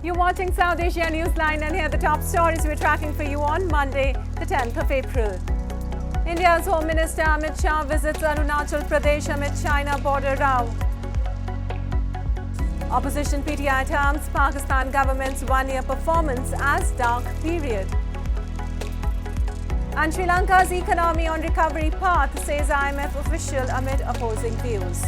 You're watching South Asia Newsline, and here are the top stories we're tracking for you on Monday, the 10th of April. India's Home Minister Amit Shah visits Arunachal Pradesh amid China border row. Opposition PTI terms Pakistan government's one-year performance as dark period. And Sri Lanka's economy on recovery path, says IMF official amid opposing views.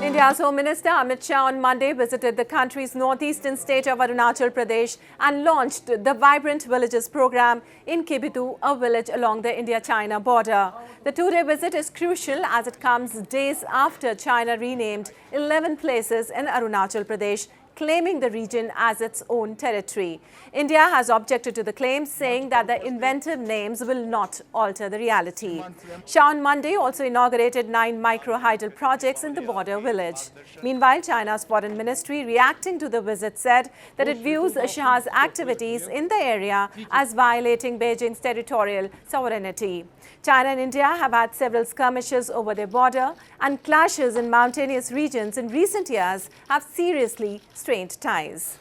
India's Home Minister Amit Shah on Monday visited the country's northeastern state of Arunachal Pradesh and launched the Vibrant Villages program in Kibithoo, a village along the India-China border. The two-day visit is crucial as it comes days after China renamed 11 places in Arunachal Pradesh, claiming the region as its own territory. India has objected to the claims, saying that the inventive names will not alter the reality. Shah on Monday also inaugurated 9 micro-hydel projects in the border village. Meanwhile, China's foreign ministry, reacting to the visit, said that it views Shah's activities in the area as violating Beijing's territorial sovereignty. China and India have had several skirmishes over their border, and clashes in mountainous regions in recent years have seriously strained ties.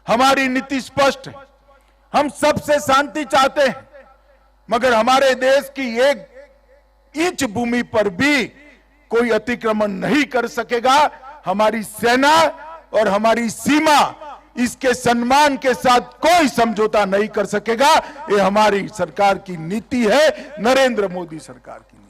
हमारी नीति स्पष्ट है, हम सबसे शांति चाहते हैं, मगर हमारे देश की एक इंच भूमि पर भी कोई अतिक्रमण नहीं कर सकेगा। हमारी सेना और हमारी सीमा इसके सम्मान के साथ कोई समझौता नहीं कर सकेगा। ये हमारी सरकार की नीति है, नरेंद्र मोदी सरकार की नीति।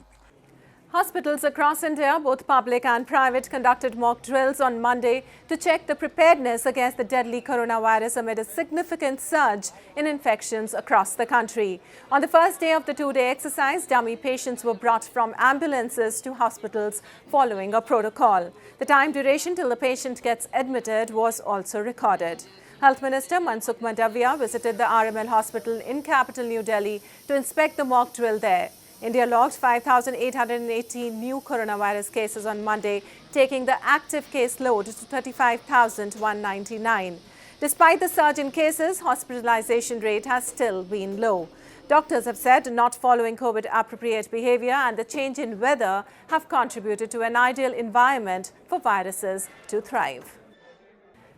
Hospitals across India, both public and private, conducted mock drills on Monday to check the preparedness against the deadly coronavirus amid a significant surge in infections across the country. On the first day of the two-day exercise, dummy patients were brought from ambulances to hospitals following a protocol. The time duration till the patient gets admitted was also recorded. Health Minister Mansukh Mandavia visited the RML hospital in capital New Delhi to inspect the mock drill there. India logged 5,818 new coronavirus cases on Monday, taking the active case load to 35,199. Despite the surge in cases, hospitalization rate has still been low. Doctors have said not following COVID-appropriate behavior and the change in weather have contributed to an ideal environment for viruses to thrive.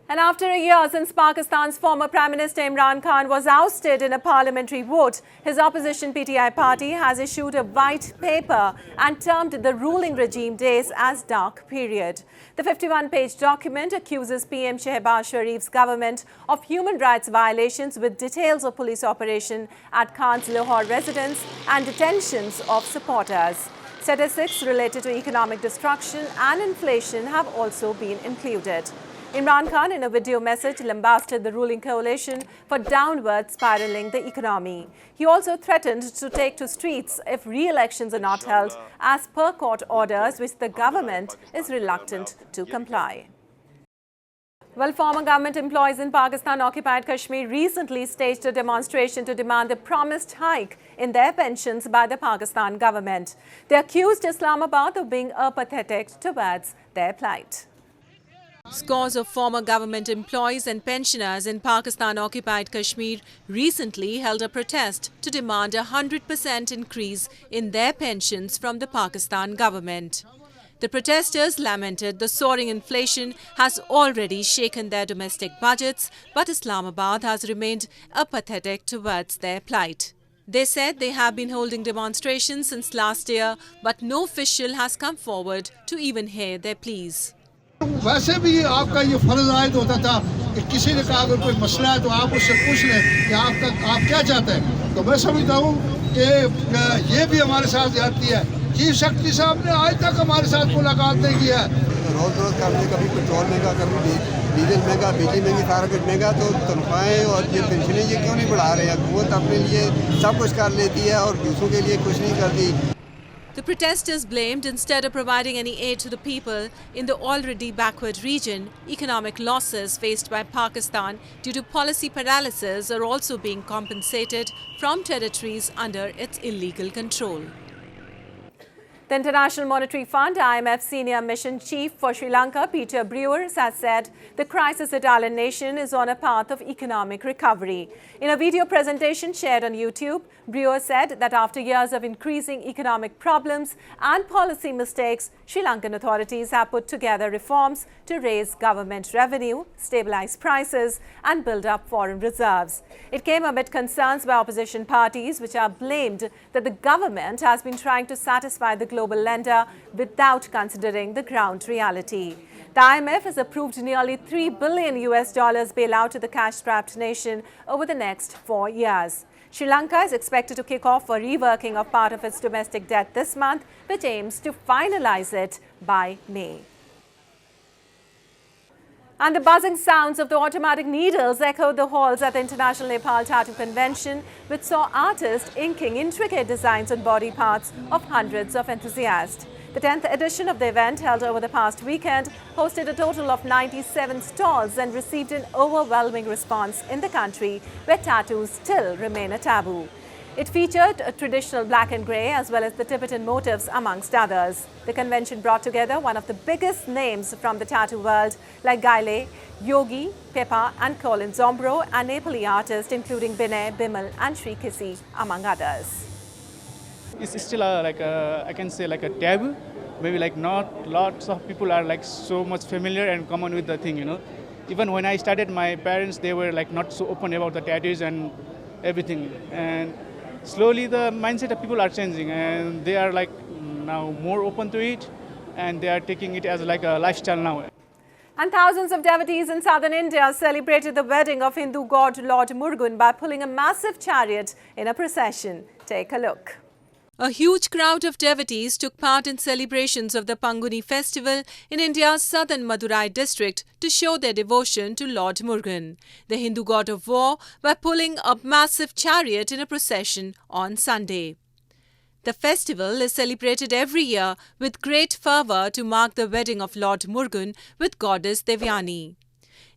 And after a year since Pakistan's former Prime Minister Imran Khan was ousted in a parliamentary vote, his opposition PTI party has issued a white paper and termed the ruling regime days as dark period. The 51-page document accuses PM Shehbaz Sharif's government of human rights violations, with details of police operation at Khan's Lahore residence and detentions of supporters. Statistics related to economic destruction and inflation have also been included. Imran Khan, in a video message, lambasted the ruling coalition for downward spiraling the economy. He also threatened to take to streets if re-elections are not held, as per court orders, which the government is reluctant to comply. Well, former government employees in Pakistan-occupied Kashmir recently staged a demonstration to demand the promised hike in their pensions by the Pakistan government. They accused Islamabad of being apathetic towards their plight. Scores of former government employees and pensioners in Pakistan-occupied Kashmir recently held a protest to demand a 100% increase in their pensions from the Pakistan government. The protesters lamented the soaring inflation has already shaken their domestic budgets, but Islamabad has remained apathetic towards their plight. They said they have been holding demonstrations since last year, but no official has come forward to even hear their pleas. वैसे भी आपका ये फर्ज आयद होता था कि किसी ने कहा अगर कोई मसला है तो आप उससे पूछ लें कि आप क्या चाहते हैं। तो मैं समझता हूँ कि ये भी हमारे साथ ज्यादती है। चीफ सेक्रेटरी साहब ने आज तक हमारे साथ मुलाकात नहीं की है। रोज कभी पेट्रोल महंगा, कभी डीजल महंगा, बिजली महंगी, सारा कुछ महंगा, तो तनख्वाहें और ये पेंशनें ये क्यों नहीं बढ़ा रहे हैं? हुकूमत अपने लिए सब कुछ कर लेती है और दूसरों के लिए कुछ नहीं करती। The protesters blamed, instead of providing any aid to the people in the already backward region, economic losses faced by Pakistan due to policy paralysis are also being compensated from territories under its illegal control. The International Monetary Fund, IMF Senior Mission Chief for Sri Lanka, Peter Breuer, has said the crisis-hit island nation is on a path of economic recovery. In a video presentation shared on YouTube, Breuer said that after years of increasing economic problems and policy mistakes, Sri Lankan authorities have put together reforms to raise government revenue, stabilize prices and build up foreign reserves. It came amid concerns by opposition parties which are blamed that the government has been trying to satisfy the global lender without considering the ground reality. The IMF has approved nearly $3 billion bailout to the cash-strapped nation over the next 4 years. Sri Lanka is expected to kick off a reworking of part of its domestic debt this month, which aims to finalize it by May. And the buzzing sounds of the automatic needles echoed the halls at the International Nepal Tattoo Convention, which saw artists inking intricate designs on body parts of hundreds of enthusiasts. The 10th edition of the event, held over the past weekend, hosted a total of 97 stalls and received an overwhelming response in the country, where tattoos still remain a taboo. It featured a traditional black and grey as well as the Tibetan motifs amongst others. The convention brought together one of the biggest names from the tattoo world like Gaile, Yogi, Pepa and Colin Zombro and Nepali artists including Binay, Bimal and Sri Kisi among others. It's still I can say like a taboo. Maybe like not lots of people are like so much familiar and common with the thing, you know. Even when I started, my parents, they were like not so open about the tattoos and everything. And slowly the mindset of people are changing and they are like now more open to it and they are taking it as like a lifestyle now. And thousands of devotees in southern India celebrated the wedding of Hindu god Lord Murugan by pulling a massive chariot in a procession. Take a look. A huge crowd of devotees took part in celebrations of the Panguni festival in India's southern Madurai district to show their devotion to Lord Murugan, the Hindu god of war, by pulling a massive chariot in a procession on Sunday. The festival is celebrated every year with great fervour to mark the wedding of Lord Murugan with goddess Devyani.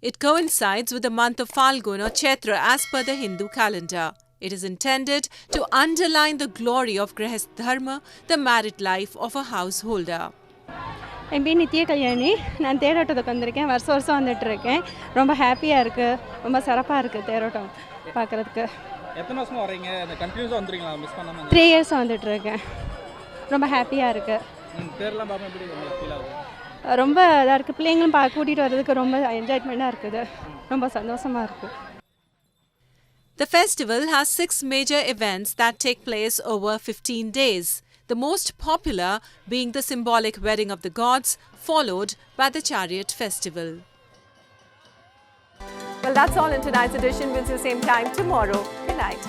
It coincides with the month of Falgun or Chaitra as per the Hindu calendar. It is intended to underline the glory of Grihast Dharma, the married life of a householder. என் பேர் நித்ய கல்யாணி. நான் தேரோட்டத்துக்கு வந்திருக்கேன். வருஷம் வந்துட்டுருக்கேன். ரொம்ப ஹாப்பியாக இருக்குது. ரொம்ப சிறப்பாக இருக்குது தேரோட்டம் பார்க்குறதுக்கு. எத்தனை வருஷமா வரீங்க? கண்டினியூஸாக வந்துறீங்களா? மிஸ் பண்ணாமல் 3 years வந்துட்டுருக்கேன். ரொம்ப ஹாப்பியாக இருக்குது. தேர்லாம் பார்க்க எப்படி ஃபீல் ஆகுது? ரொம்ப இதாக இருக்குது. பிள்ளைங்களும் கூட்டிகிட்டு வர்றதுக்கு ரொம்ப என்ஜாய்மெண்ட்டாக இருக்குது. ரொம்ப சந்தோஷமாக இருக்குது. The festival has 6 major events that take place over 15 days, the most popular being the symbolic wedding of the gods, followed by the chariot festival. Well, that's all in tonight's edition. We'll see you same time tomorrow. Good night.